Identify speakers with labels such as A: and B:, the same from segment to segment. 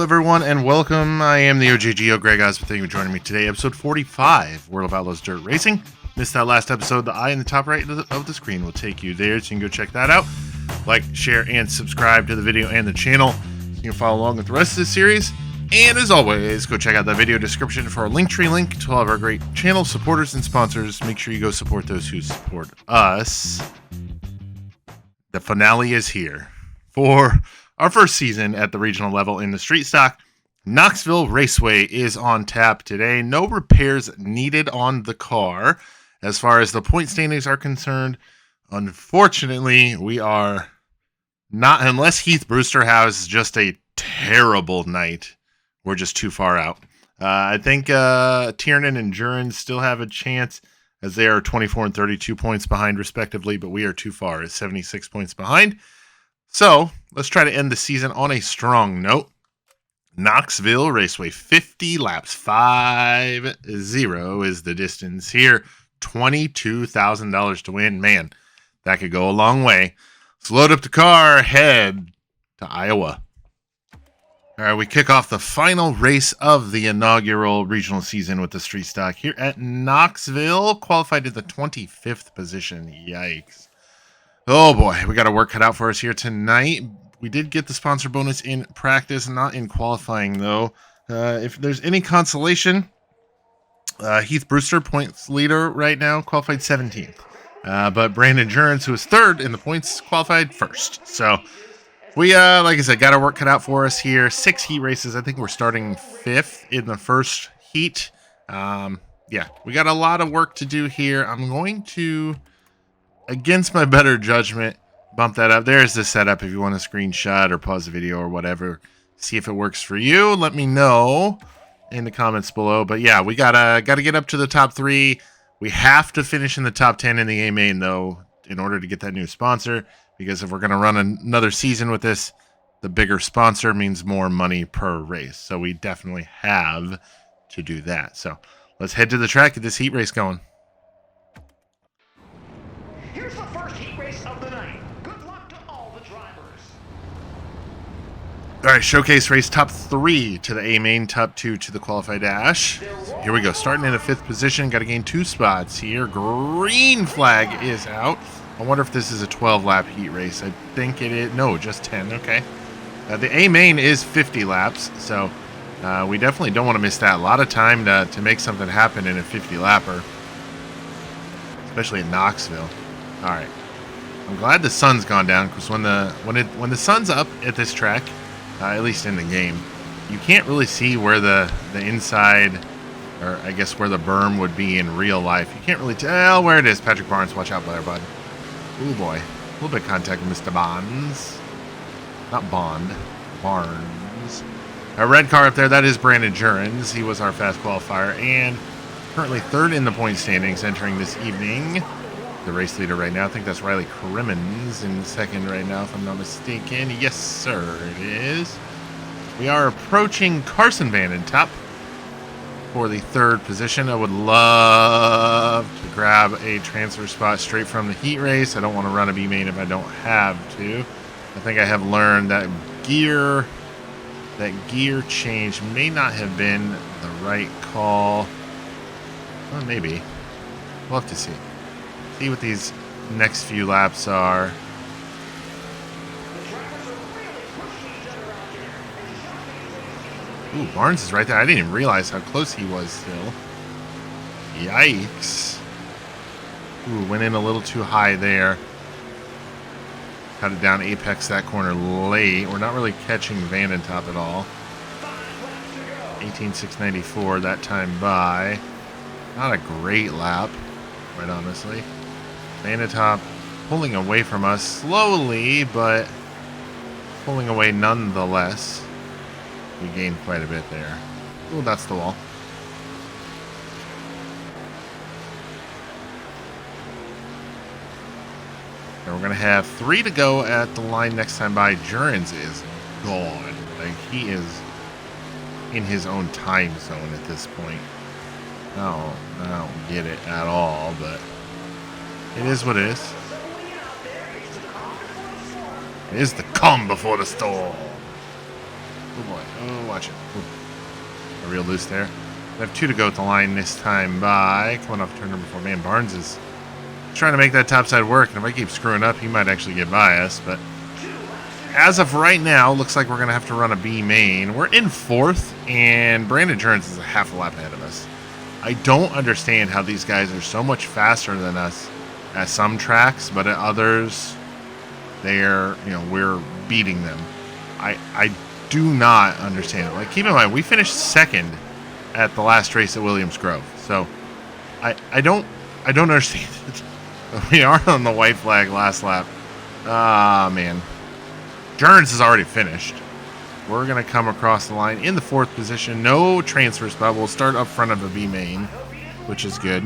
A: everyone, and welcome. I am the OGGO, Greg Osmond. Thank you for joining me today. Episode 45, World of Outlaws Dirt Racing. Missed that last episode. The eye in the top right of the screen will take you there, so you can go check that out. Like, share, and subscribe to the video and the channel. You can follow along with the rest of the series. And as always, go check out the video description for our Linktree link to all of our great channel supporters and sponsors. Make sure you go support those who support us. The finale is here for our first season at the regional level in the street stock. Knoxville Raceway is on tap today. No repairs needed on the car. As far as the point standings are concerned, unfortunately, we are not, unless Heath Brewster has just a terrible night, we're just too far out. I think Tiernan and Jurin still have a chance, as they are 24 and 32 points behind respectively, but we are too far at 76 points behind. So let's try to end the season on a strong note. Knoxville Raceway, 50 laps, 5-0 is the distance here. $22,000 to win. Man, that could go a long way. Let's load up the car, head to Iowa. All right, we kick off the final race of the inaugural regional season with the street stock here at Knoxville. Qualified to the 25th position. Yikes. Oh boy, we got a work cut out for us here tonight. We did get the sponsor bonus in practice, not in qualifying though. If there's any consolation, Heath Brewster, points leader right now, qualified 17th. But Brandon Jurens, who is third in the points, qualified first. So we, like I said, got our work cut out for us here. 6 heat races. I think we're starting 5th in the first heat. Yeah, we got a lot of work to do here. I'm going to, against my better judgment, bump that up. There's the setup if you want to screenshot or pause the video or whatever. See if it works for you. Let me know in the comments below. But yeah, we gotta get up to the top 3. We have to finish in the top 10 in the A main though, in order to get that new sponsor. Because if we're gonna run another season with this, the bigger sponsor means more money per race. So we definitely have to do that. So let's head to the track, get this heat race going.
B: Here's the first heat race of the night. Good luck to all the drivers.
A: All right, showcase race, top 3 to the A main, top 2 to the qualified dash. So here we go, starting in the 5th position. Got to gain 2 spots here. Green flag is out. I wonder if this is a 12-lap heat race. I think it is. No, just 10. Okay. The A main is 50 laps, so we definitely don't want to miss that. A lot of time to make something happen in a 50-lapper, especially in Knoxville. All right. I'm glad the sun's gone down, because when the sun's up at this track, at least in the game, you can't really see where the inside, or I guess where the berm would be in real life. You can't really tell where it is. Patrick Barnes, watch out there, bud. Oh boy, a little bit of contact with Mr. Bonds. Not Bond, Barnes. A red car up there, that is Brandon Jurens. He was our fast qualifier and currently 3rd in the point standings entering this evening. The race leader right now, I think that's Riley Crimmins in 2nd right now, if I'm not mistaken. Yes, sir, it is. We are approaching Carson Van in top for the 3rd position. I would love to grab a transfer spot straight from the heat race. I don't want to run a B main if I don't have to. I think I have learned that gear change may not have been the right call. Well, maybe. We'll have to see. See what these next few laps are. Ooh, Barnes is right there. I didn't even realize how close he was still. Yikes. Ooh, went in a little too high there. Cut it down apex that corner late. We're not really catching Vandentop at all. 18,694 that time by. Not a great lap, quite honestly. Vandentop pulling away from us slowly, but pulling away nonetheless. We gained quite a bit there. Oh, that's the wall. And we're going to have 3 to go at the line next time by. Jurens is gone. Like, he is in his own time zone at this point. I don't get it at all, but it is what it is. It is the calm before the storm. Oh boy. Oh, watch it. Ooh. A real loose there. We have 2 to go at the line this time by. Coming off turn number 4. Man, Barnes is trying to make that top side work. And if I keep screwing up, he might actually get by us. But as of right now, looks like we're going to have to run a B main. We're in 4th, and Brandon Jones is a half a lap ahead of us. I don't understand how these guys are so much faster than us at some tracks, but at others, they're, we're beating them. I do not understand it. Like, keep in mind, we finished 2nd at the last race at Williams Grove. So I don't understand it. We are on the white flag last lap. Ah, man. Jones is already finished. We're going to come across the line in the 4th position. No transfer spot. We'll start up front of a B main, which is good.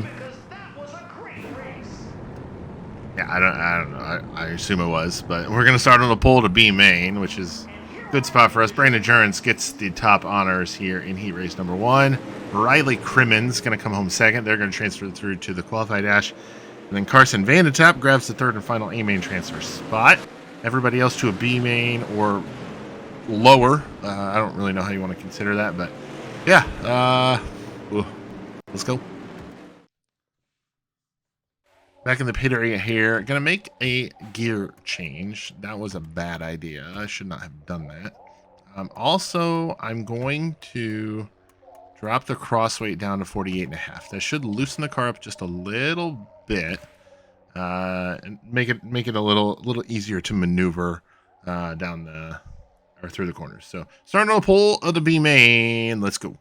A: Yeah, I don't know. I assume it was, but we're going to start on the pole to B main, which is a good spot for us. Brandon Jones gets the top honors here in heat race number 1. Riley Crimmins going to come home 2nd. They're going to transfer through to the qualified dash. And then Carson Vandetap grabs the 3rd and final A main transfer spot. Everybody else to a B main or lower. I don't really know how you want to consider that, but yeah. Let's go. Back in the pit area here. Gonna make a gear change. That was a bad idea. I should not have done that. Also, I'm going to drop the cross weight down to 48.5. That should loosen the car up just a little bit. And make it a little easier to maneuver down the or through the corners. So starting on the pole of the B main. Let's go.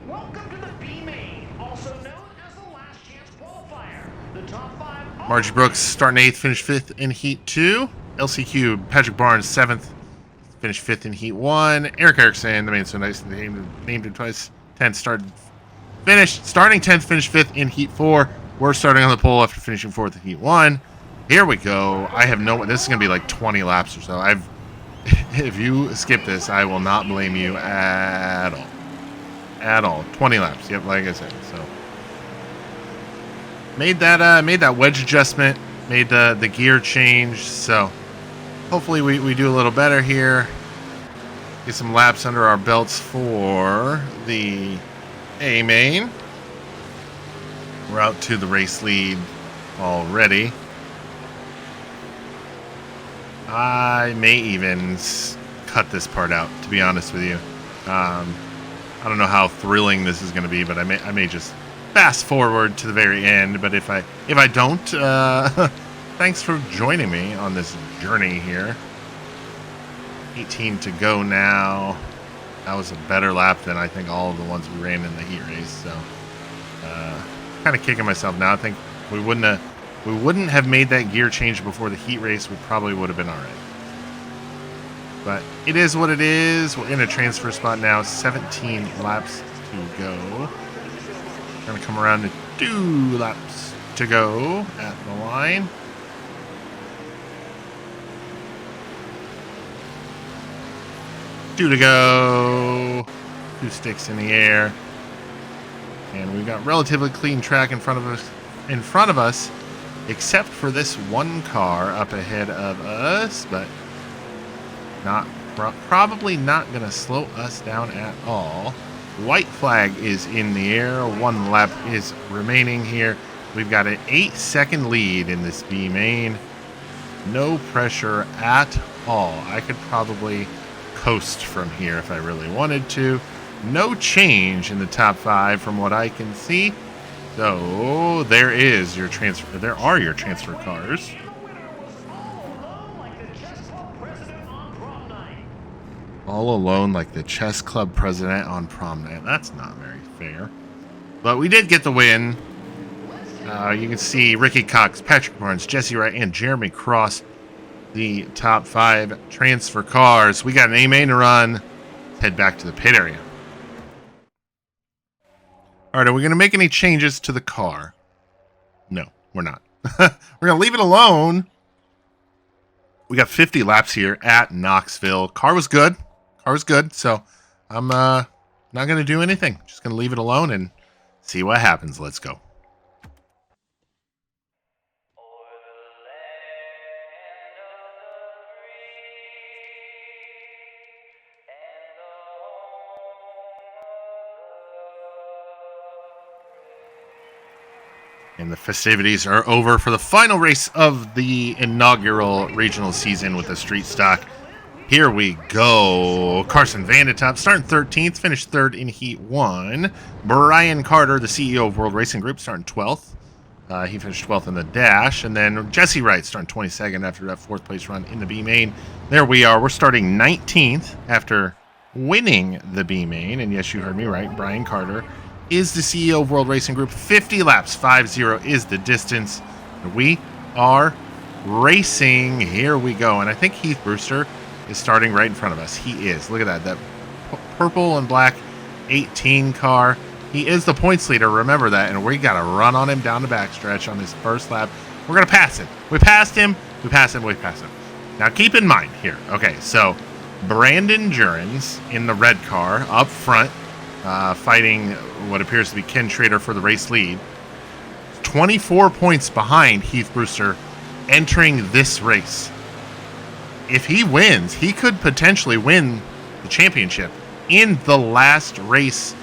B: Welcome to the B main, also known as the last chance qualifier. The top 5.
A: Margie Brooks starting 8th, finished 5th in Heat 2. LCQ Patrick Barnes 7th, finished 5th in Heat 1. Eric Erickson, the man so nice, named him twice. 10th starting 10th, finished 5th in Heat 4. We're starting on the pole after finishing 4th in Heat 1. Here we go. I have this is going to be like 20 laps or so. If you skip this, I will not blame you at all. At all. 20 laps. Yep, like I said. So made that wedge adjustment, made the gear change. So hopefully we do a little better here. Get some laps under our belts for the A main. We're out to the race lead already. I may even cut this part out, to be honest with you. I don't know how thrilling this is going to be, but I may just fast forward to the very end. But if I don't, thanks for joining me on this journey here. 18 to go now. That was a better lap than I think all of the ones we ran in the heat race. So, kind of kicking myself now. I think we wouldn't have made that gear change before the heat race. We probably would have been all right. But it is what it is. We're in a transfer spot now. 17 laps to go. We're going to come around to 2 laps to go at the line. Two to go. 2 sticks in the air. And we've got relatively clean track in front of us, except for this one car up ahead of us, but probably not going to slow us down at all. White flag is in the air. 1 lap is remaining here. We've got an 8-second lead in this B main. No pressure at all. I could probably coast from here if I really wanted to. No change in the top 5 from what I can see. So there is your transfer. There are your transfer cars. All alone like the chess club president on prom night. That's not very fair. But we did get the win. You can see Ricky Cox, Patrick Barnes, Jesse Wright, and Jeremy Cross, the top 5 transfer cars. We got an A main to run. Let's head back to the pit area. All right, are we going to make any changes to the car? No, we're not. We're going to leave it alone. We got 50 laps here at Knoxville. Car was good. So I'm not going to do anything. Just going to leave it alone and see what happens. Let's go. And the festivities are over for the final race of the inaugural regional season with the street stock. Here we go. Carson Vandetop starting 13th, finished third in Heat 1. Brian Carter, the CEO of World Racing Group, starting 12th. He finished 12th in the dash. And then Jesse Wright starting 22nd after that fourth place run in the B main. There we are. We're starting 19th after winning the B main. And yes, you heard me right. Brian Carter is the CEO of World Racing Group. 50 laps, 5-0 is the distance. We are racing. Here we go. And I think Heath Brewster is starting right in front of us. He is. Look at that purple and black 18 car. He is the points leader. Remember that. And we got to run on him down the backstretch on his first lap. We're going to pass him. We passed him. We passed him. We passed him. Now keep in mind here. Okay, so Brandon Jurens in the red car up front, fighting what appears to be Ken Schrader for the race lead. 24 points behind Heath Brewster entering this race. If he wins, he could potentially win the championship in the last race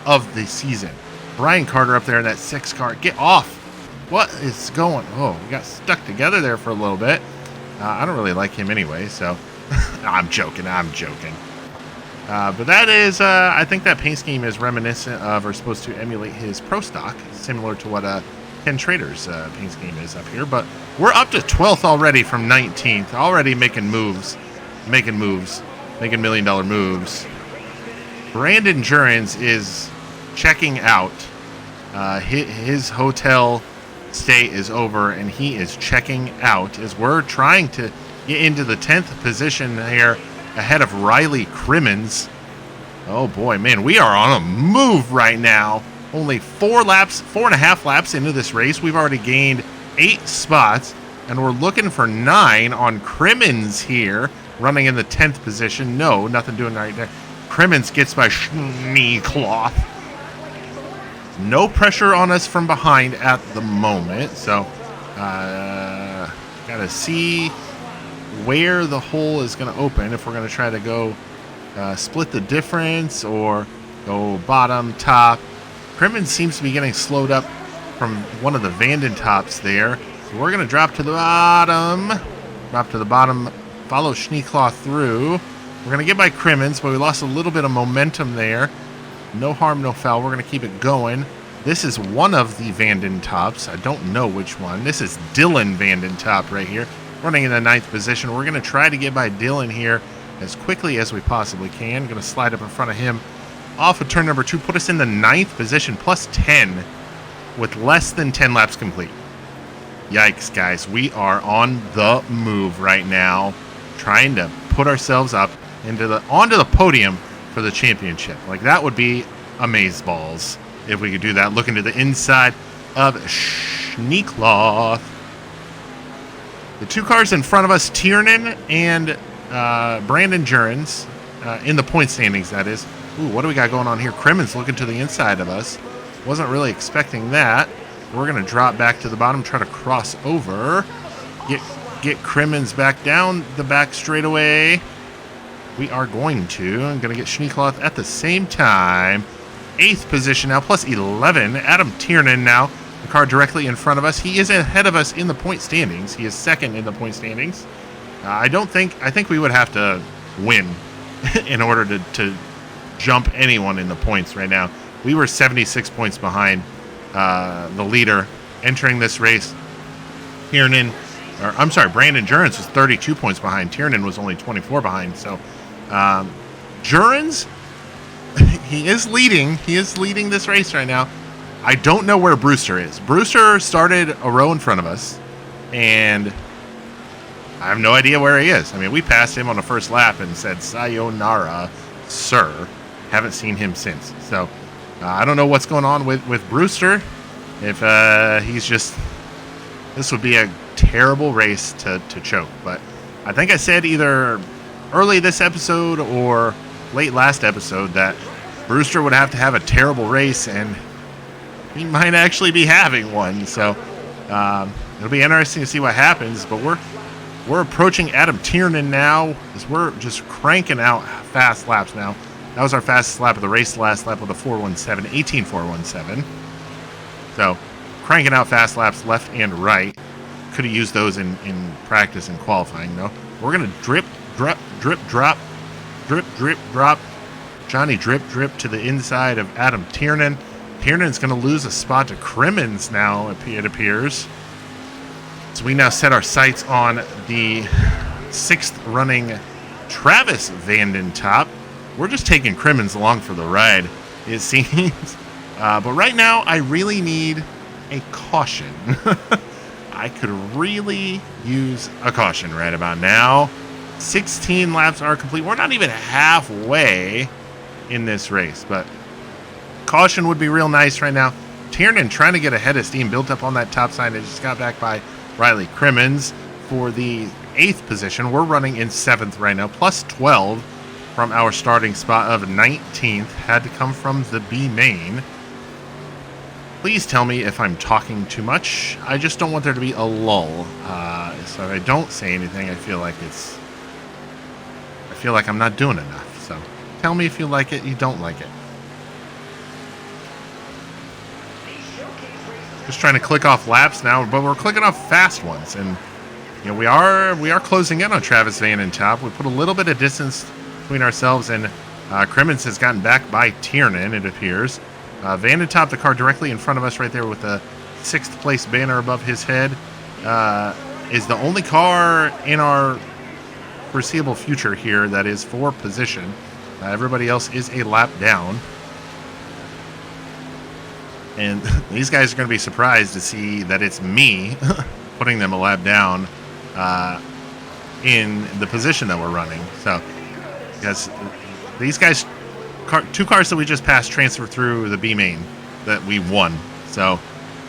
A: of the season. Brian Carter up there in that 6 car. Get off. What is going? Oh, we got stuck together there for a little bit. I don't really like him anyway, so I'm joking. But that is, I think that paint scheme is reminiscent of or supposed to emulate his pro stock, similar to what Ken Schrader's paint scheme is up here. But we're up to 12th already from 19th, already making $1 million moves. Brandon Jurens is checking out. His hotel stay is over, and he is checking out as we're trying to get into the 10th position here ahead of Riley Crimmins. Oh boy, man, we are on a move right now. Only 4.5 laps into this race. We've already gained 8 spots, and we're looking for 9 on Crimmins here, running in the 10th position. No, nothing doing right there. Crimmins gets by Schneekloth. No pressure on us from behind at the moment, so gotta see where the hole is going to open if we're going to try to go split the difference or go bottom, top. Crimmins seems to be getting slowed up from one of the Vanden tops there. So we're going to drop to the bottom. Follow Schneekloth through. We're going to get by Crimmins, but we lost a little bit of momentum there. No harm, no foul. We're going to keep it going. This is one of the Vanden tops. I don't know which one. This is Dylan Vanden top right here, running in the 9th position. We're going to try to get by Dylan here as quickly as we possibly can. Going to slide up in front of him off of turn number 2, put us in the 9th position, plus 10, with less than 10 laps complete. Yikes, guys. We are on the move right now, trying to put ourselves up onto the podium for the championship. Like, that would be amazeballs if we could do that. Looking to the inside of Schneekloth. The 2 cars in front of us, Tiernan and Brandon Jurens, in the point standings, that is. Ooh, what do we got going on here? Crimmins looking to the inside of us. Wasn't really expecting that. We're going to drop back to the bottom, try to cross over. Get Crimmins back down the back straightaway. We are going to. I'm going to get Schneekloth at the same time. 8th position now, plus 11. Adam Tiernan now, the car directly in front of us. He is ahead of us in the point standings. He is 2nd in the point standings. I think we would have to win in order to jump anyone in the points right now. We were 76 points behind the leader entering this race. Brandon Jurens was 32 points behind. Tiernan was only 24 behind. So Jurens, he is leading. He is leading this race right now. I don't know where Brewster is. Brewster started a row in front of us, and I have no idea where he is. I mean, we passed him on the first lap and said, sayonara, sir. Haven't seen him since. So I don't know what's going on with Brewster. If he's just... This would be a terrible race to choke. But I think I said either early this episode or late last episode that Brewster would have to have a terrible race, and he might actually be having one. So it'll be interesting to see what happens. But we're approaching Adam Tiernan now, as we're just cranking out fast laps now. That was our fastest lap of the race, last lap with a 4:17, 18:4:17. So cranking out fast laps left and right. Could have used those in practice and qualifying, though. We're going to drip, drop, drip, drop, drip, drip, drop. Johnny drip, drip to the inside of Adam Tiernan. Tiernan's going to lose a spot to Crimmins now, it appears. So we now set our sights on the 6th running Travis Vanden Top. We're just taking Crimmins along for the ride, it seems. But right now, I really need a caution. I could really use a caution right about now. 16 laps are complete. We're not even halfway in this race, but caution would be real nice right now. Tiernan trying to get ahead of steam, built up on that top side. It just got back by Riley Crimmins for the 8th position. We're running in 7th right now, plus 12 from our starting spot of 19th. Had to come from the B main. Please tell me if I'm talking too much. I just don't want there to be a lull. So if I don't say anything, I feel like I'm not doing enough. So tell me if you like it, you don't like it. Just trying to click off laps now, but we're clicking off fast ones, and you know we are closing in on Travis Vanden Top. We put a little bit of distance between ourselves, and Crimmins has gotten back by Tiernan, it appears. Vanden Top, the car directly in front of us right there with the 6th place banner above his head, is the only car in our foreseeable future here that is for position. Everybody else is a lap down. And these guys are going to be surprised to see that it's me putting them a lap down in the position that we're running. So, because these guys... two cars that we just passed transfer through the B main that we won. So,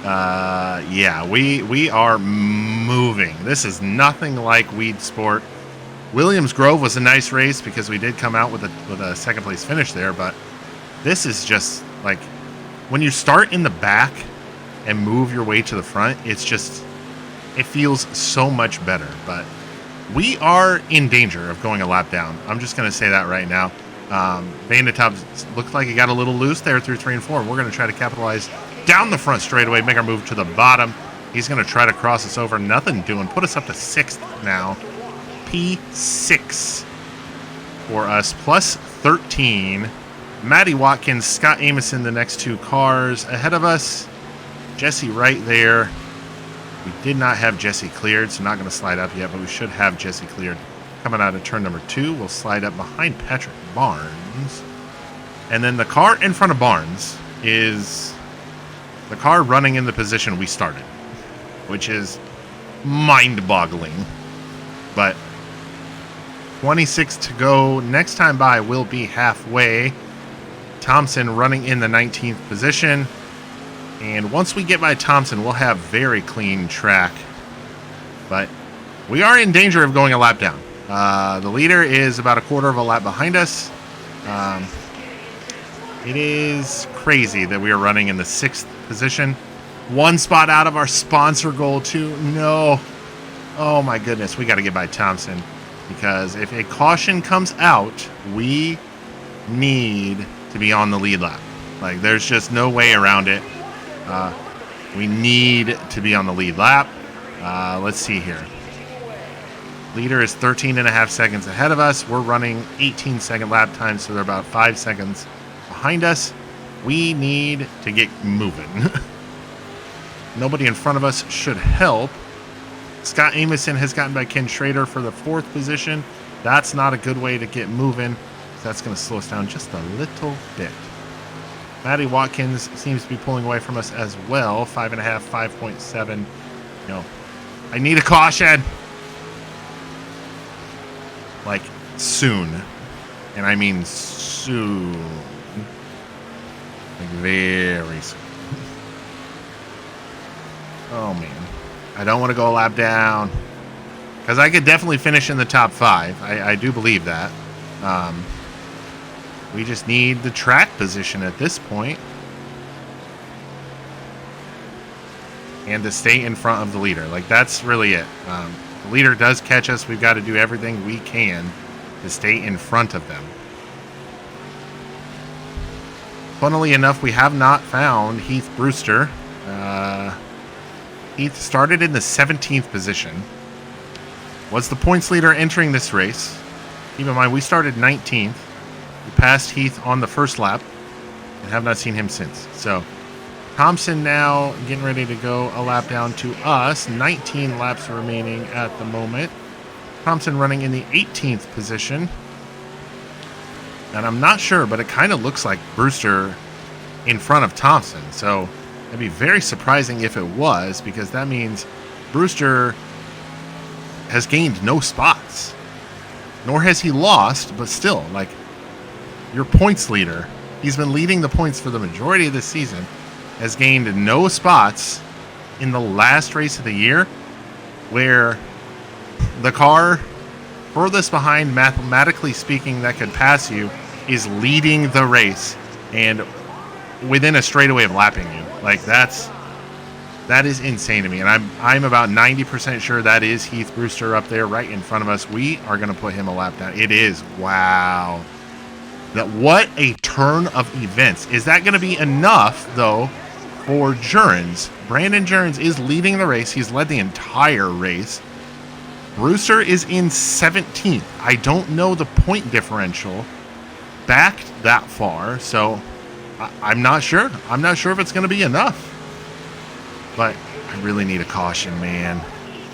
A: yeah, we are moving. This is nothing like Weed Sport. Williams Grove was a nice race because we did come out with a second place finish there, but this is just like when you start in the back and move your way to the front, it feels so much better. But we are in danger of going a lap down. I'm just going to say that right now. Vanden Top looked like he got a little loose there through 3 and 4. We're going to try to capitalize down the front straightaway, make our move to the bottom. He's going to try to cross us over. Nothing doing. Put us up to 6th now. P6 for us, plus 13. Matty Watkins, Scott Amison, the next 2 cars ahead of us. Jesse right there. We did not have Jesse cleared, so not going to slide up yet, but we should have Jesse cleared. Coming out of turn number 2, we'll slide up behind Patrick Barnes. And then the car in front of Barnes is the car running in the position we started, which is mind-boggling. But 26 to go. Next time by will be halfway. Thompson running in the 19th position. And once we get by Thompson, we'll have very clean track. But we are in danger of going a lap down. The leader is about a quarter of a lap behind us. It is crazy that we are running in the 6th position. 1 spot out of our sponsor goal, too. No. Oh, my goodness. We got to get by Thompson. Because if a caution comes out, we need to be on the lead lap. Like, there's just no way around it. We need to be on the lead lap. Let's see here. Leader is 13.5 seconds ahead of us. We're running 18-second lap time, so they're about 5 seconds behind us. We need to get moving. Nobody in front of us should help. Scott Amison has gotten by Ken Schrader for the 4th position. That's not a good way to get moving. So that's going to slow us down just a little bit. Matty Watkins seems to be pulling away from us as well. 5.5, 5.7. No, I need a caution. Like, soon. And I mean soon. Like, very soon. Oh, man. I don't want to go a lap down. Because I could definitely finish in the top 5. I do believe that. We just need the track position at this point. And to stay in front of the leader. Like, that's really it. The leader does catch us. We've got to do everything we can to stay in front of them. Funnily enough, we have not found Heath Brewster. Heath started in the 17th position. Was the points leader entering this race. Keep in mind, we started 19th. We passed Heath on the first lap and have not seen him since. So Thompson now getting ready to go a lap down to us. 19 laps remaining at the moment. Thompson running in the 18th position. And I'm not sure, but it kind of looks like Brewster in front of Thompson. So it'd be very surprising if it was, because that means Brewster has gained no spots. Nor has he lost, but still, like, your points leader, he's been leading the points for the majority of the season, has gained no spots in the last race of the year, where the car furthest behind, mathematically speaking, that could pass you is leading the race and within a straightaway of lapping you. Like, that is insane to me, and I'm about 90% sure that is Heath Brewster up there right in front of us. We are going to put him a lap down. It is. Wow. What a turn of events. Is that going to be enough, though, for Jurgens? Brandon Jurgens is leading the race. He's led the entire race. Brewster is in 17th. I don't know the point differential back that far, so I'm not sure. I'm not sure if it's going to be enough. But I really need a caution, man.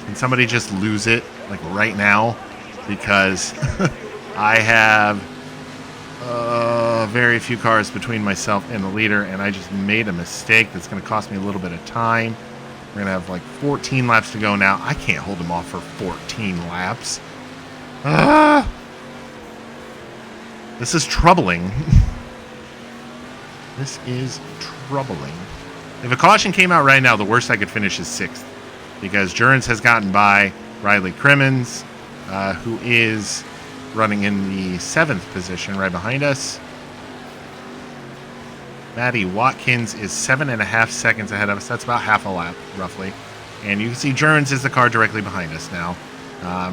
A: Can somebody just lose it, like, right now? Because I have very few cars between myself and the leader, and I just made a mistake that's going to cost me a little bit of time. We're going to have, like, 14 laps to go now. I can't hold him off for 14 laps. This is troubling. This is troubling. If a caution came out right now, the worst I could finish is 6th. Because Jurgens has gotten by Riley Crimmins, who is running in the 7th position right behind us. Matty Watkins is 7.5 seconds ahead of us. That's about half a lap, roughly. And you can see Jurgens is the car directly behind us now.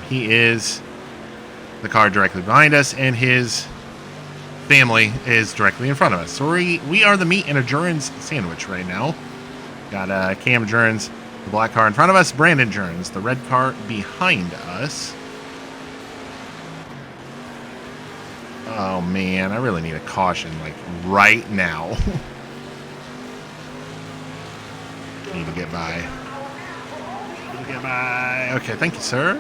A: He is the car directly behind us, and his family is directly in front of us. So we are the meat in a Jurgens sandwich right now. Got Cam Jurgens, the black car in front of us. Brandon Jurgens, the red car behind us. Oh, man, I really need a caution, like, right now. Need to get by. Need to get by. Okay, thank you, sir.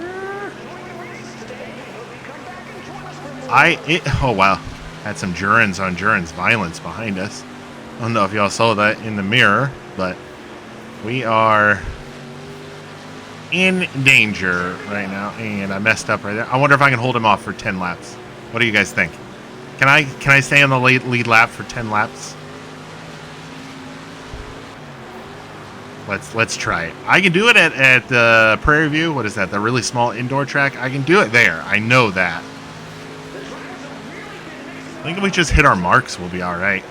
A: Oh, wow. Had some Jurgens on Jurgens violence behind us. I don't know if y'all saw that in the mirror, but we are in danger right now, and I messed up right there. I wonder if I can hold him off for 10 laps. What do you guys think? Can I stay on the lead lap for 10 laps? Let's try it. I can do it at the Prairie View. What is that? The really small indoor track? I can do it there. I know that. I think if we just hit our marks, we'll be all right.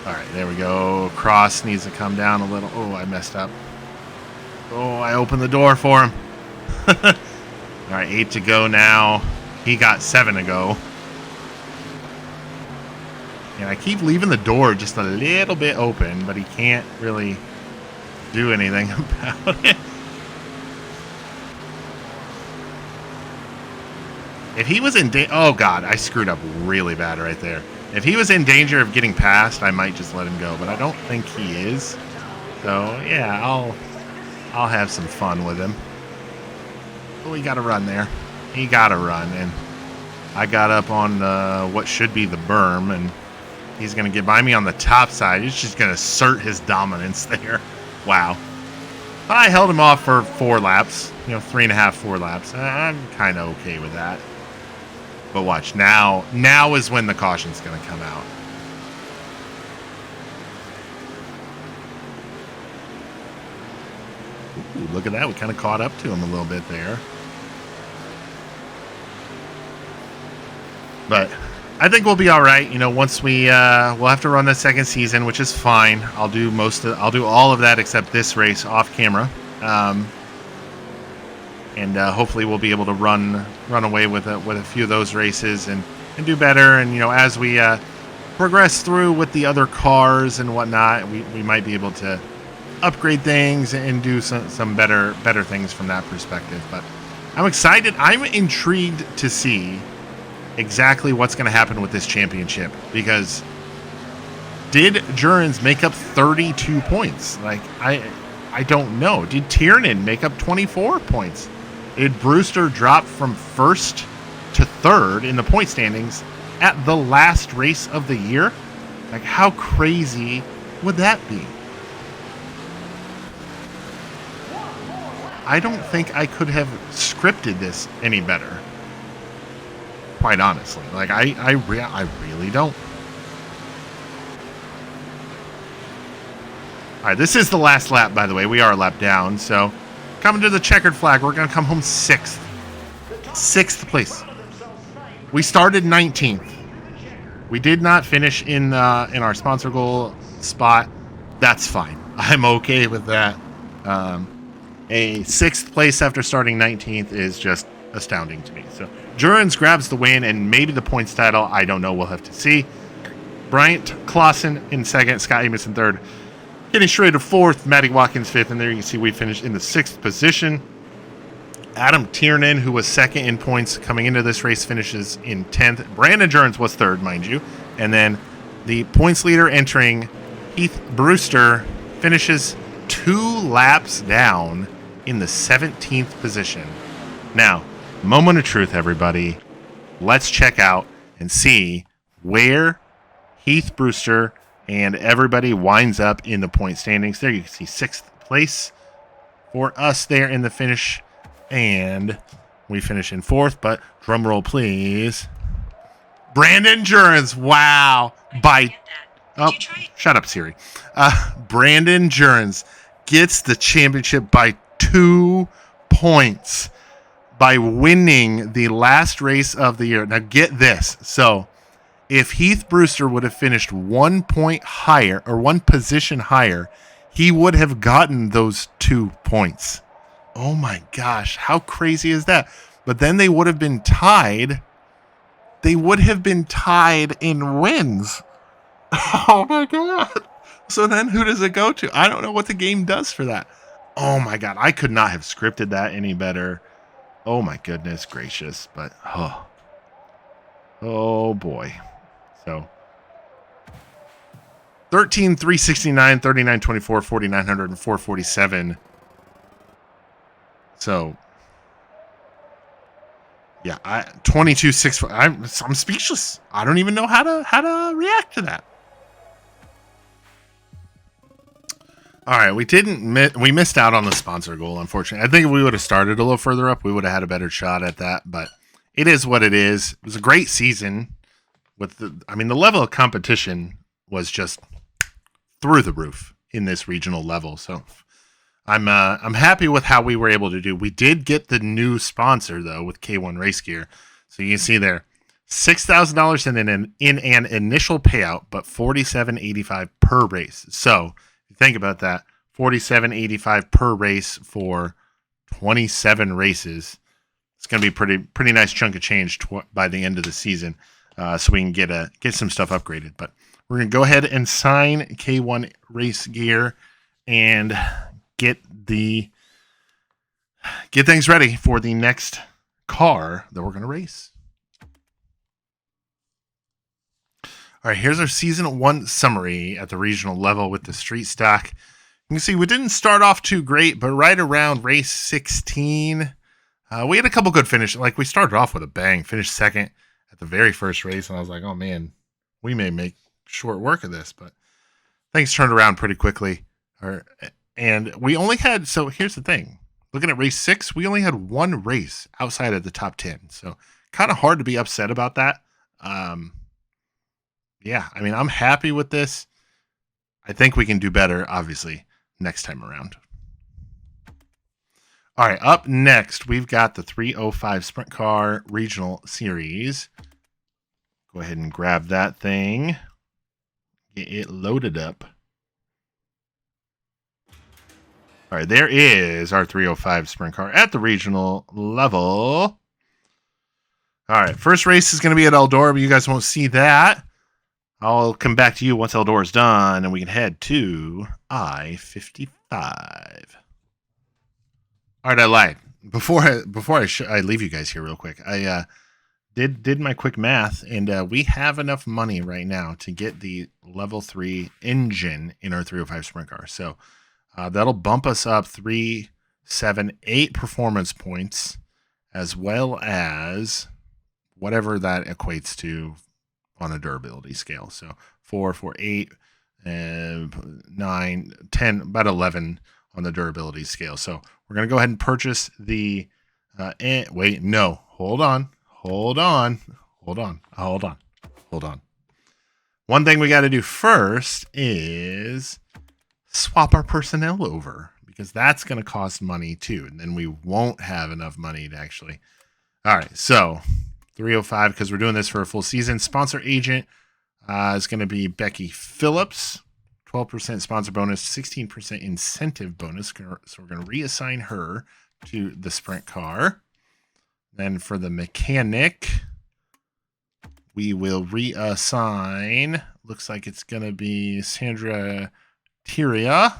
A: All right, there we go. Cross needs to come down a little. Oh, I messed up. Oh, I opened the door for him. All right, 8 to go now. He got 7 to go. And I keep leaving the door just a little bit open, but he can't really do anything about it. If he was in oh god, I screwed up really bad right there. If he was in danger of getting past, I might just let him go, but I don't think he is. So yeah, I'll have some fun with him. Oh, he got to run there. He got to run, and I got up on what should be the berm, and he's going to get by me on the top side. He's just going to assert his dominance there. Wow. I held him off for 4 laps, 3.5, 4 laps. I'm kind of okay with that. But watch, now is when the caution's going to come out. Ooh, look at that. We kind of caught up to him a little bit there. But I think we'll be all right. Once we'll have to run the second season, which is fine. I'll do all of that except this race off camera. And hopefully we'll be able to run away with a few of those races and do better. And as we progress through with the other cars and whatnot, we might be able to upgrade things and do some better things from that perspective. But I'm excited. I'm intrigued to see exactly what's going to happen with this championship, because did Jurens make up 32 points? Like, I don't know. Did Tiernan make up 24 points? Did Brewster drop from first to third in the point standings at the last race of the year? Like, how crazy would that be? I don't think I could have scripted this any better. Quite honestly. Like, I really don't. All right, this is the last lap, by the way. We are a lap down, so coming to the checkered flag, we're going to come home 6th. 6th place. We started 19th. We did not finish in our sponsor goal spot. That's fine. I'm okay with that. A 6th place after starting 19th is just astounding to me. So Jurens grabs the win and maybe the points title. I don't know. We'll have to see. Bryant Clausen in second. Scott Amos in third. Kenny Schrader fourth. Matty Watkins fifth. And there you can see we finished in the 6th position. Adam Tiernan, who was second in points coming into this race, finishes in 10th. Brandon Jurens was third, mind you. And then the points leader entering, Heath Brewster, finishes 2 laps down in the 17th position. Now, moment of truth, everybody. Let's check out and see where Heath Brewster and everybody winds up in the point standings. There you can see 6th place for us there in the finish. And we finish in 4th, but drum roll, please. Brandon Jurens, wow. Shut up, Siri. Brandon Jurens gets the championship by 2 points by winning the last race of the year. Now get this. So if Heath Brewster would have finished 1 point higher or 1 position higher, he would have gotten those 2 points. Oh my gosh, how crazy is that? But then they would have been tied. They would have been tied in wins. Oh my God. So then who does it go to? I don't know what the game does for that. Oh my God, I could not have scripted that any better. Oh my goodness gracious. But, oh boy. So 13, 369, 39, 24, 4,900, and 447. So, yeah, 22, 6. I'm speechless. I don't even know how to react to that. All right, we missed out on the sponsor goal, unfortunately. I think if we would have started a little further up, we would have had a better shot at that. But it is what it is. It was a great season. The level of competition was just through the roof in this regional level. So I'm happy with how we were able to do. We did get the new sponsor though with K1 Race Gear, so you can see there $6,000 in an initial payout, but $47.85 per race. So if you think about that, $47.85 per race for 27 races. It's going to be pretty nice chunk of change by the end of the season, so we can get some stuff upgraded. But we're going to go ahead and sign K1 Race Gear and get things ready for the next car that we're going to race. All right, here's our season 1 summary at the regional level with the street stock. You can see we didn't start off too great, but right around race 16, we had a couple good finishes. Like, we started off with a bang, finished second at the very first race, and I was like, oh man, we may make short work of this, but things turned around pretty quickly. And we only had, so here's the thing. Looking at race 6, we only had 1 race outside of the top 10. So kind of hard to be upset about that. Yeah, I mean, I'm happy with this. I think we can do better, obviously, next time around. All right, up next, we've got the 305 Sprint Car Regional Series. Go ahead and grab that thing. Get it loaded up. All right, there is our 305 Sprint Car at the regional level. All right, first race is going to be at Eldora, but you guys won't see that. I'll come back to you once Eldora's done, and we can head to I-55. All right, I lied. Before I leave you guys here real quick, I did my quick math, and we have enough money right now to get the level 3 engine in our 305 sprint car. So that'll bump us up 3, 7, 8 performance points, as well as whatever that equates to on a durability scale. So 4, 4, 8, 9, 10, about 11 on the durability scale. So we're going to go ahead and purchase the, wait, no, hold on. One thing we got to do first is swap our personnel over, because that's going to cost money too. And then we won't have enough money to actually. All right. So 305, because we're doing this for a full season. Sponsor agent is going to be Becky Phillips. 12% sponsor bonus, 16% incentive bonus. So we're going to reassign her to the sprint car. Then for the mechanic, we will reassign. Looks like it's going to be Sandra Tiria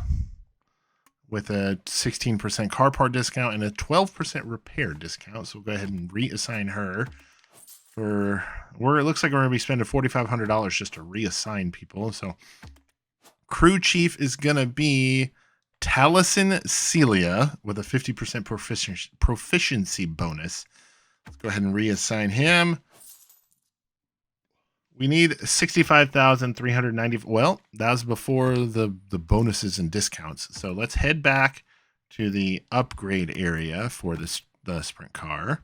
A: with a 16% car part discount and a 12% repair discount. So we'll go ahead and reassign her. It looks like we're going to be spending $4,500 just to reassign people. So crew chief is going to be Taliesin Celia with a 50% proficiency bonus. Let's go ahead and reassign him. We need 65,390. Well, that was before the bonuses and discounts. So let's head back to the upgrade area for the sprint car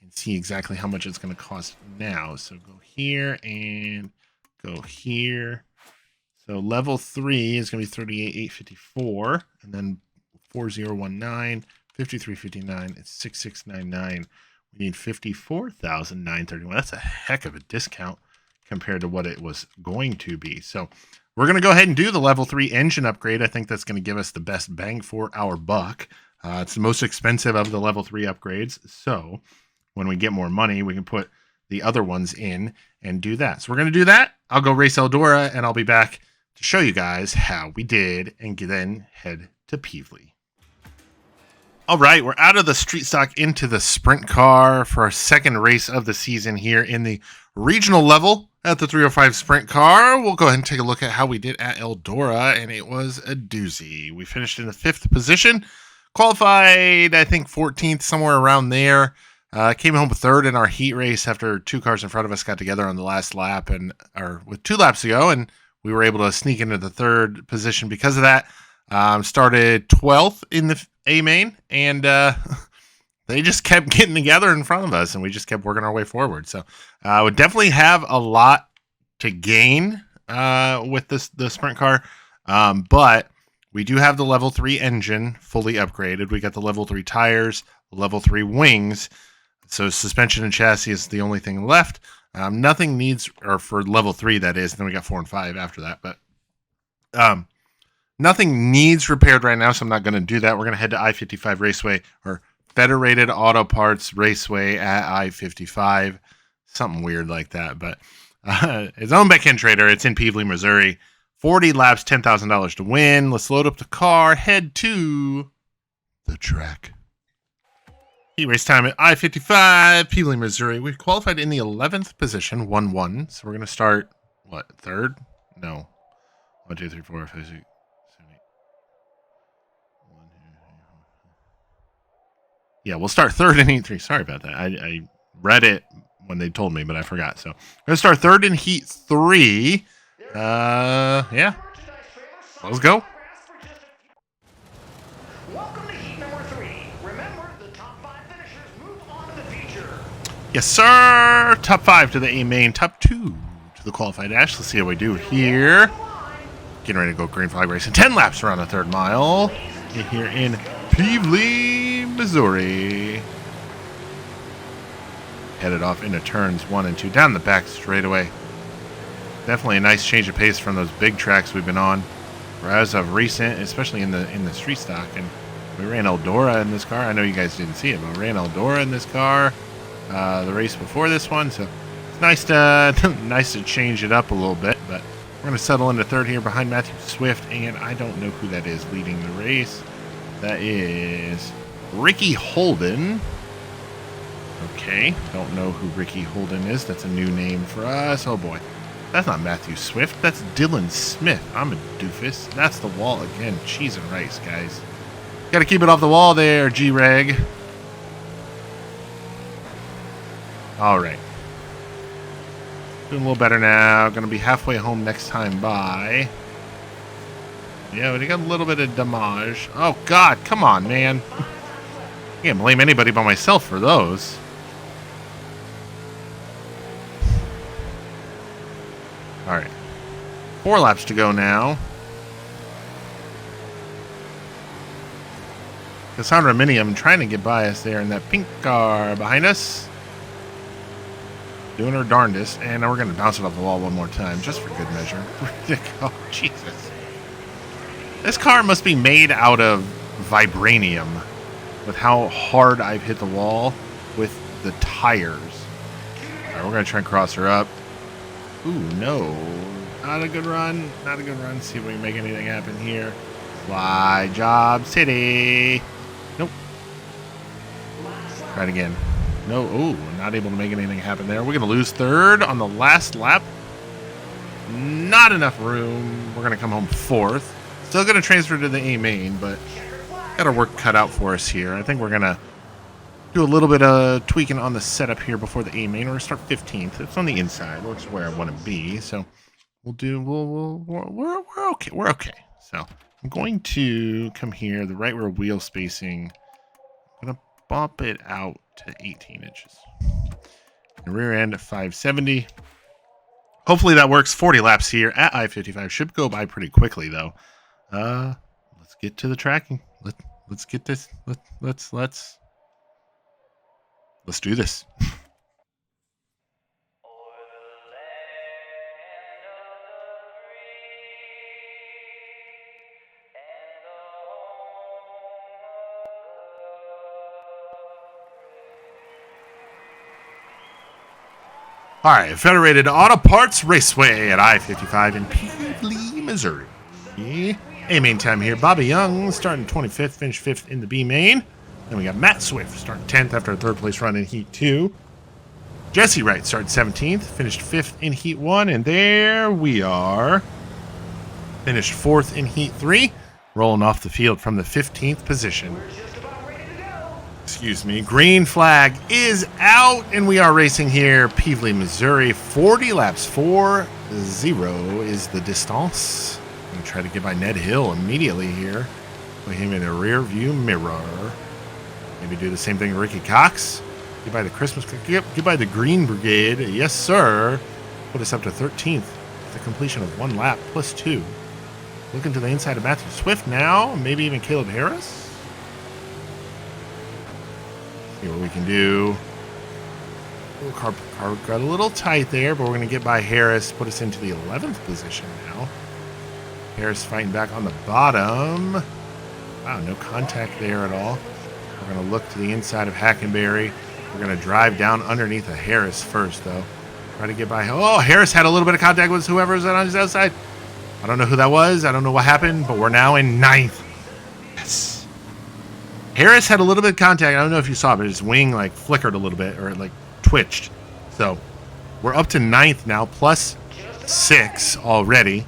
A: and see exactly how much it's going to cost now. So go here and go here. So level 3 is going to be 38,854, and then 4019, 5359, and 6699. We need 54,931. That's a heck of a discount compared to what it was going to be. So we're going to go ahead and do the level 3 engine upgrade. I think that's going to give us the best bang for our buck. It's the most expensive of the level 3 upgrades. So when we get more money, we can put the other ones in and do that. So we're going to do that. I'll go race Eldora, and I'll be back to show you guys how we did, and then head to Peevely. All right, we're out of the street stock into the sprint car for our second race of the season here in the regional level at the 305 sprint car. We'll go ahead and take a look at how we did at Eldora, and it was a doozy. We finished in the 5th position, qualified, I think 14th, somewhere around there. Came home 3rd in our heat race after 2 cars in front of us got together on the last lap, with 2 laps to go, and we were able to sneak into the 3rd position because of that. Started 12th in the A main, and they just kept getting together in front of us, and we just kept working our way forward. So we definitely have a lot to gain with the sprint car, but we do have the level 3 engine fully upgraded. We got the level 3 tires, level 3 wings. So suspension and chassis is the only thing left. Nothing needs, or for level 3 that is, and then we got 4 and 5 after that, but nothing needs repaired right now, so I'm not going to do that. We're going to head to I-55 Raceway, or Federated Auto Parts Raceway at I-55, something weird like that, but it's owned by Ken Trader. It's in Peevely, Missouri. 40 laps, $10,000 to win. Let's load up the car, head to the track. Heat race time at I-55, Peevely, Missouri. We qualified in the 11th position, 1-1. So we're going to start, what, 3rd? No. 1, 2, 3, 4, 5, 6, 7, 8. Yeah, we'll start 3rd in Heat 3. Sorry about that. I read it when they told me, but I forgot. So we're going to start 3rd in Heat 3. Yeah. Let's go.
B: Welcome to heat number 3. Remember, the top 5 finishers move on to the feature.
A: Yes, sir. Top 5 to the A main. Top 2 to the qualified dash. Let's see how we do here. Getting ready to go green flag racing. 10 laps around the 3rd mile. Here in Peevely, Missouri. Headed off into turns 1 and 2. Down the back straightaway. Definitely a nice change of pace from those big tracks we've been on. As of recent, especially in the street stock. And we ran Eldora in this car. I know you guys didn't see it, but we ran Eldora in this car the race before this one. So It's nice to change it up a little bit, but we're going to settle into third here behind Matthew Swift, and I don't know who that is leading the race. That is Ricky Holden. Okay, don't know who Ricky Holden is. That's a new name for us. Oh boy. That's not Matthew Swift. That's Dylan Smith. I'm a doofus. That's the wall again. Cheese and rice, guys. Got to keep it off the wall there, G-Reg. All right. Doing a little better now. Going to be halfway home next time by. Yeah, we got a little bit of damage. Oh, God. Come on, man. Can't blame anybody but myself for those. All right. 4 laps to go now. Cassandra Minium trying to get by us there in that pink car behind us. Doing her darndest. And now we're going to bounce it off the wall one more time, just for good measure. Oh, Jesus. This car must be made out of vibranium with how hard I've hit the wall with the tires. All right, we're going to try and cross her up. Ooh, no. Not a good run. Not a good run. See if we can make anything happen here. Fly job city. Nope. Try it again. No. Ooh, not able to make anything happen there. We're going to lose third on the last lap. Not enough room. We're going to come home fourth. Still going to transfer to the A main, but got our work cut out for us here. I think we're going to do a little bit of tweaking on the setup here before the A main. We're going to start 15th. It's on the inside, which is where I want to be. So we're okay. We're okay. So I'm going to come here, the right rear wheel spacing. I'm going to bump it out to 18 inches. The rear end at 570. Hopefully that works. 40 laps here at I-55. Should go by pretty quickly though. Let's get to the tracking. Let's get this. Let's do this. All right, Federated Auto Parts Raceway at I-55 in Pevely, Missouri. A main time here. Bobby Young starting 25th, finished 5th in the B main. Then we got Matt Swift starting 10th after a third place run in Heat 2. Jesse Wright started 17th, finished 5th in Heat 1. And there we are. Finished 4th in Heat 3, rolling off the field from the 15th position. Excuse me. Green flag is out, and we are racing here. Pevely, Missouri. 40 laps. 4-0 is the distance. I'm going to try to get by Ned Hill immediately here. Put him in a rear view mirror. Maybe do the same thing to Ricky Cox. Get by the Christmas. Get by the Green Brigade. Yes, sir. Put us up to 13th. The completion of 1 lap plus 2. Looking to the inside of Matthew Swift now. Maybe even Caleb Harris. See what we can do. Car got a little tight there, but we're going to get by Harris. Put us into the 11th position now. Harris fighting back on the bottom. Wow, no contact there at all. We're going to look to the inside of Hackenberry. We're going to drive down underneath of Harris first, though. Try to get by. Oh, Harris had a little bit of contact with whoever's on his outside. I don't know who that was. I don't know what happened, but we're now in 9th. Yes. Harris had a little bit of contact. I don't know if you saw it, but his wing like flickered a little bit or like twitched. So we're up to 9th now, plus 6 already.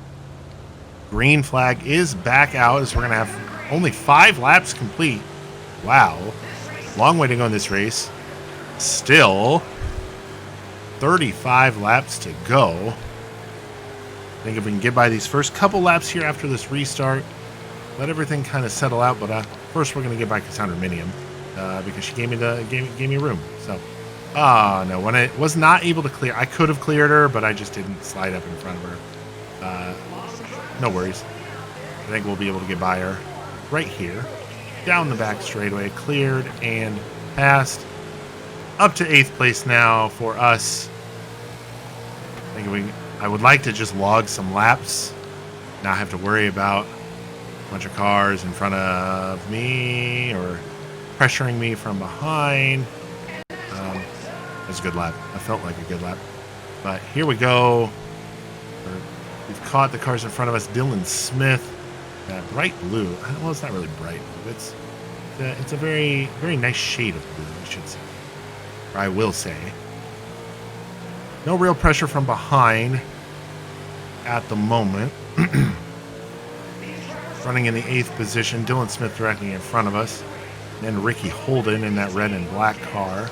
A: Green flag is back out as we're going to have only 5 laps complete. Wow. Long way to go in this race. Still 35 laps to go. I think if we can get by these first couple laps here after this restart, let everything kind of settle out. But first we're going to get by Cassandra Minium because she gave me room. So, no, when I was not able to clear, I could have cleared her, but I just didn't slide up in front of her. No worries. I think we'll be able to get by her right here. Down the back straightaway, cleared and passed. Up to 8th place now for us. I would like to just log some laps. Not have to worry about a bunch of cars in front of me or pressuring me from behind. It was a good lap. I felt like a good lap. But here we go. We've caught the cars in front of us. Dylan Smith, that bright blue. Well, it's not really bright blue. It's a very, very nice shade of blue, I should say. Or I will say. No real pressure from behind at the moment. Running in the 8th position. Dylan Smith directly in front of us. Then Ricky Holden in that red and black car.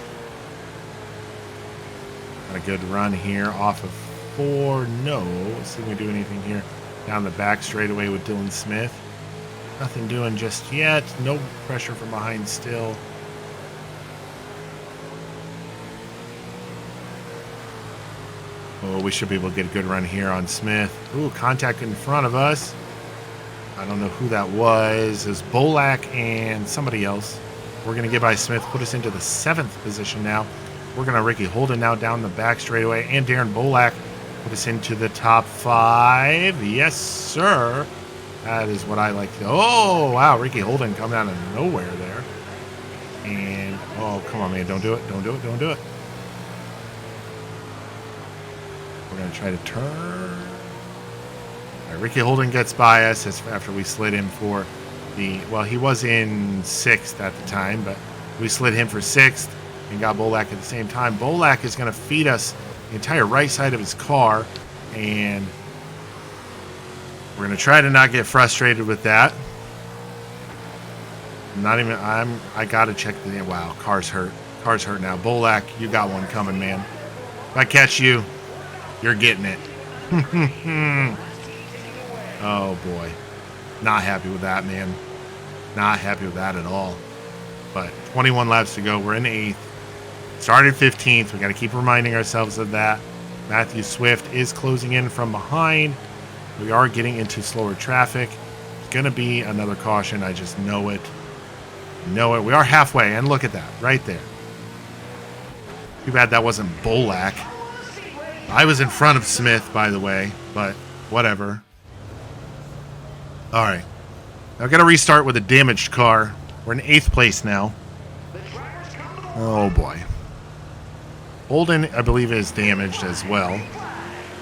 A: Got a good run here off of 4. No. Let's see if we can do anything here. Down the back straightaway with Dylan Smith. Nothing doing just yet. No pressure from behind still. Oh, we should be able to get a good run here on Smith. Ooh, contact in front of us. I don't know who that was. It was Bolak and somebody else. We're going to get by Smith, put us into the 7th position now. We're going to Ricky Holden now down the back straightaway. And Darren Bolak put us into the top 5. Yes, sir. That is what I like to. Oh, wow. Ricky Holden coming out of nowhere there. And, oh, come on, man. Don't do it. Don't do it. Don't do it. We're going to try to turn. All right, Ricky Holden gets by us after we slid him for the, well, he was in 6th at the time, but we slid him for 6th and got Bolak at the same time. Bolak is going to feed us the entire right side of his car, and we're going to try to not get frustrated with that. I got to check the, wow, car's hurt. Car's hurt now. Bolak, you got one coming, man. If I catch you, you're getting it. Oh, boy. Not happy with that, man. Not happy with that at all. But 21 laps to go. We're in 8th. Started 15th. We got to keep reminding ourselves of that. Matthew Swift is closing in from behind. We are getting into slower traffic. It's going to be another caution. I just know it. Know it. We are halfway, and look at that. Right there. Too bad that wasn't Bolak. I was in front of Smith, by the way, but whatever. All right. I've got to restart with a damaged car. We're in 8th place now. Oh, boy. Holden, I believe, is damaged as well.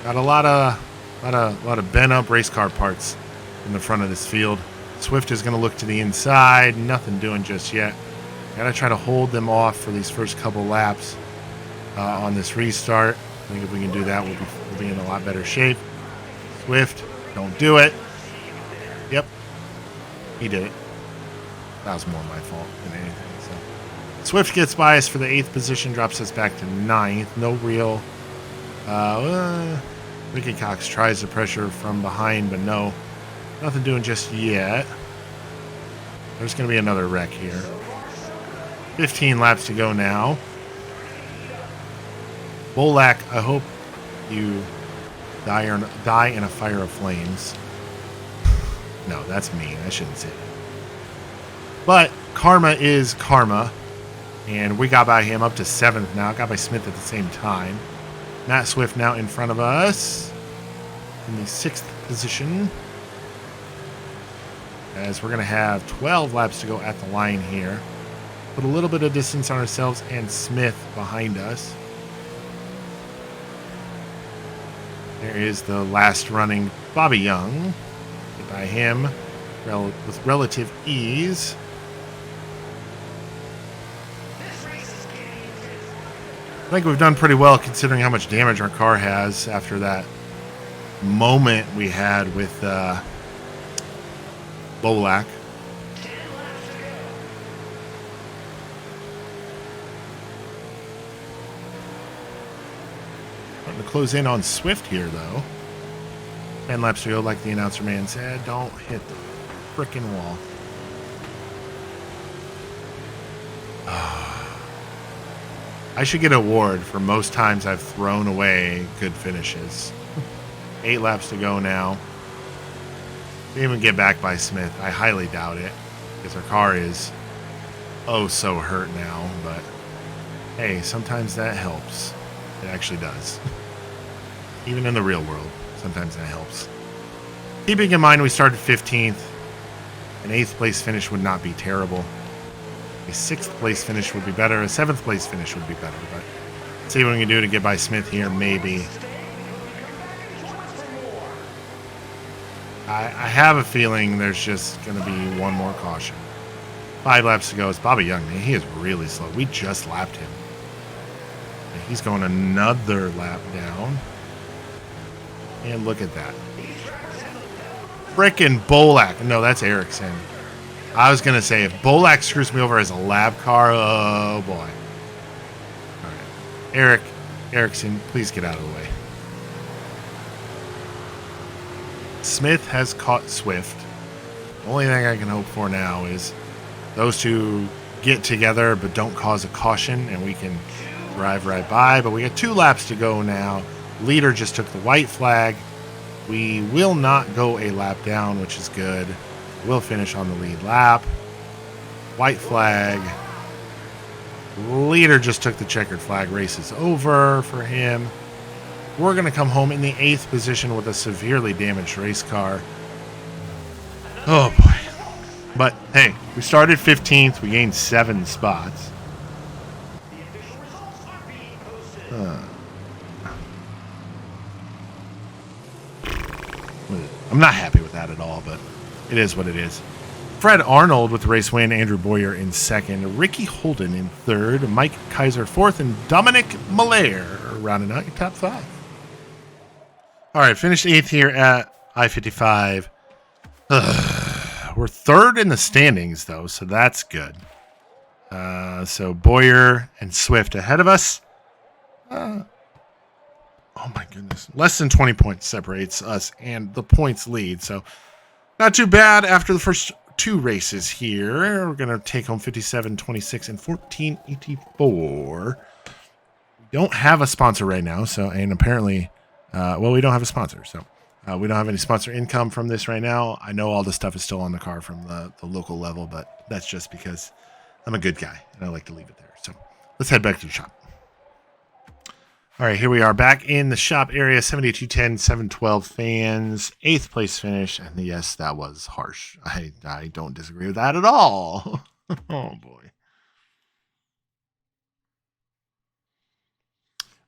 A: Got a lot of bent-up race car parts in the front of this field. Swift is going to look to the inside. Nothing doing just yet. Got to try to hold them off for these first couple laps on this restart. I think if we can do that, we'll be in a lot better shape. Swift, don't do it. Yep, he did it. That was more my fault than anything. So Swift gets by us for the 8th position, drops us back to 9th. No real. Ricky Cox tries the pressure from behind, but no, nothing doing just yet. There's going to be another wreck here. 15 laps to go now. Bolak, I hope you die in a fire of flames. No, that's mean. I shouldn't say that. But karma is karma. And we got by him up to 7th now. Got by Smith at the same time. Matt Swift now in front of us. In the 6th position. As we're going to have 12 laps to go at the line here. Put a little bit of distance on ourselves and Smith behind us. There is the last running Bobby Young. Get by him with relative ease. I think we've done pretty well considering how much damage our car has after that moment we had with Bolak. Starting to close in on Swift here, though. 10 laps to go, like the announcer man said. Don't hit the frickin' wall. I should get an award for most times I've thrown away good finishes. 8 laps to go now. Didn't even get back by Smith. I highly doubt it, because our car is oh so hurt now. But hey, sometimes that helps. It actually does. Even in the real world, sometimes that helps. Keeping in mind we started 15th. An 8th place finish would not be terrible. A 6th place finish would be better. A 7th place finish would be better. But see what we can do to get by Smith here, maybe. I have a feeling there's just going to be one more caution. 5 laps to go. It's Bobby Young, man. He is really slow. We just lapped him. And he's going another lap down. And look at that. Frickin' Bolak. No, that's Ericsson. I was going to say, if Bolak screws me over as a lab car, oh boy. All right. Ericsson, please get out of the way. Smith has caught Swift. The only thing I can hope for now is those two get together but don't cause a caution and we can drive right by. But we got 2 laps to go now. Leader just took the white flag. We will not go a lap down, which is good. We'll finish on the lead lap. White flag. Leader just took the checkered flag. Race is over for him. We're going to come home in the 8th position with a severely damaged race car. Oh, boy. But, hey, we started 15th. We gained 7 spots. I'm not happy with that at all, but it is what it is. Fred Arnold with the race win. Andrew Boyer in 2nd. Ricky Holden in 3rd. Mike Kaiser 4th. And Dominic Malaire rounding out your top 5. All right, finished 8th here at I-55. We're 3rd in the standings, though, so that's good. So Boyer and Swift ahead of us. Oh, my goodness. Less than 20 points separates us and the points lead. So not too bad after the first 2 races here. We're going to take home 57, 26, and 1484. We don't have a sponsor right now, so and apparently... we don't have a sponsor, so we don't have any sponsor income from this right now. I know all the stuff is still on the car from the local level, but that's just because I'm a good guy, and I like to leave it there. So let's head back to the shop. All right, here we are back in the shop area, 7210, 712 fans, 8th place finish, and yes, that was harsh. I don't disagree with that at all. Oh, boy.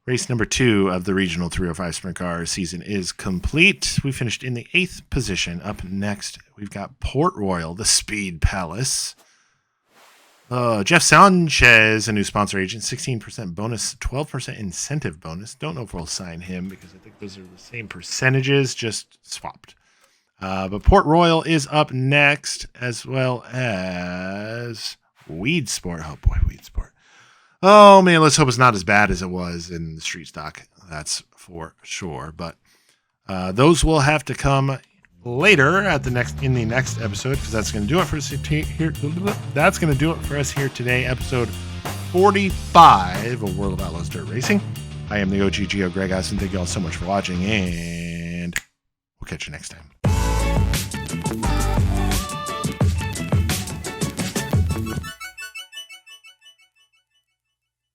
A: Race number 2 of the Regional 305 Sprint Car season is complete. We finished in the 8th position. Up next, we've got Port Royal, the Speed Palace. Jeff Sanchez, a new sponsor agent, 16% bonus, 12% incentive bonus. Don't know if we'll sign him because I think those are the same percentages, just swapped. But Port Royal is up next, as well as Weed Sport. Oh, boy, Weed Sport. Oh, man, let's hope it's not as bad as it was in the street stock. That's for sure. But those will have to come later in the next episode, because that's going to do it for us here. That's going to do it for us here today, episode 45 of World of Outlaws Dirt Racing. I am the OG Geo Greg Assen. Thank you all so much for watching, and we'll catch you next time.